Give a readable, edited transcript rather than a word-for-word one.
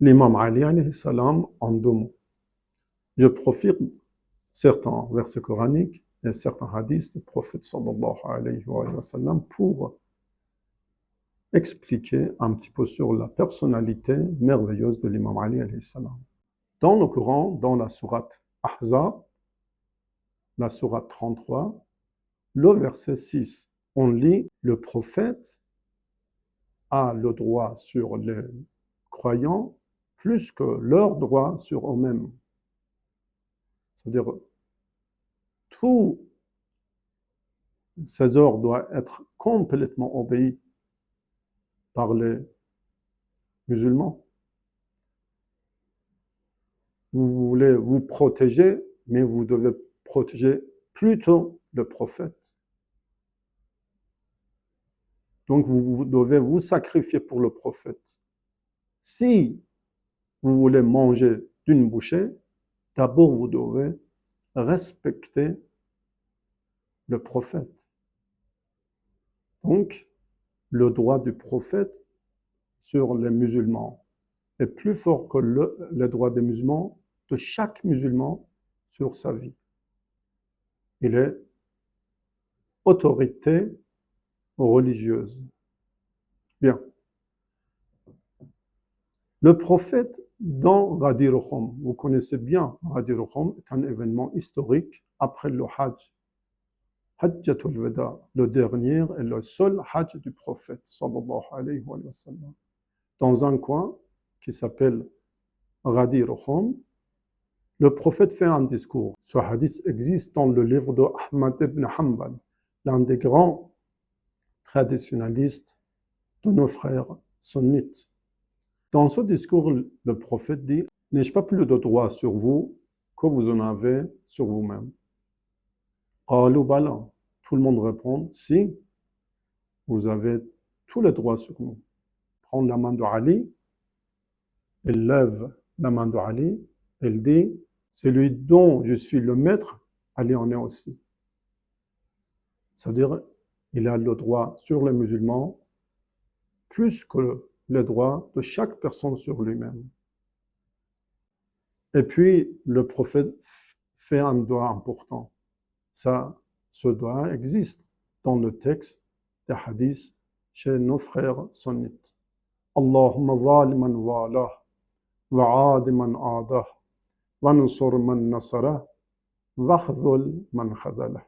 l'imam Ali alayhi salam en deux mots. Je profite certains versets coraniques et certains hadiths du prophète sallallahu alayhi wa sallam pour expliquer un petit peu sur la personnalité merveilleuse de l'imam Ali alayhi salam. Dans le Coran, dans la sourate Ahzab, la sourate 33, le verset 6, on lit « Le prophète a le droit sur les croyants plus que leur droit sur eux-mêmes. » C'est-à-dire, tous ces ordres doivent être complètement obéis par les musulmans. Vous voulez vous protéger, mais vous devez protéger plutôt le prophète. Donc vous devez vous sacrifier pour le prophète. Si vous voulez manger d'une bouchée, d'abord vous devez respecter le prophète. Donc, le droit du prophète sur les musulmans est plus fort que le droit des musulmans, de chaque musulman sur sa vie. Il est autorité religieuse. Bien. Le prophète dans Ghadir Khum, vous connaissez bien Ghadir Khum, est un événement historique après le Hajj. Hajjatul Wada, le dernier et le seul Hajj du prophète, sallallahu alayhi wa sallam. Dans un coin qui s'appelle Ghadir Khum, le prophète fait un discours. Ce hadith existe dans le livre de Ahmad ibn Hanbal, l'un des grands traditionalistes de nos frères sunnites. Dans ce discours, le prophète dit « N'ai-je pas plus de droits sur vous que vous en avez sur vous-même » Qalu bala. Tout le monde répond « Si, vous avez tous les droits sur nous. » Prend la main de Ali, il lève la main de Ali, il dit « Celui dont je suis le maître, Ali en est aussi. » C'est-à-dire, il a le droit sur les musulmans plus que les droits de chaque personne sur lui-même. Et puis, le prophète fait un doigt important. Ce doigt existe dans le texte des hadiths chez nos frères sunnites. Allahumma zaliman walah, wa'adiman adah, wansur man nasara, wakhdhul man khadalah.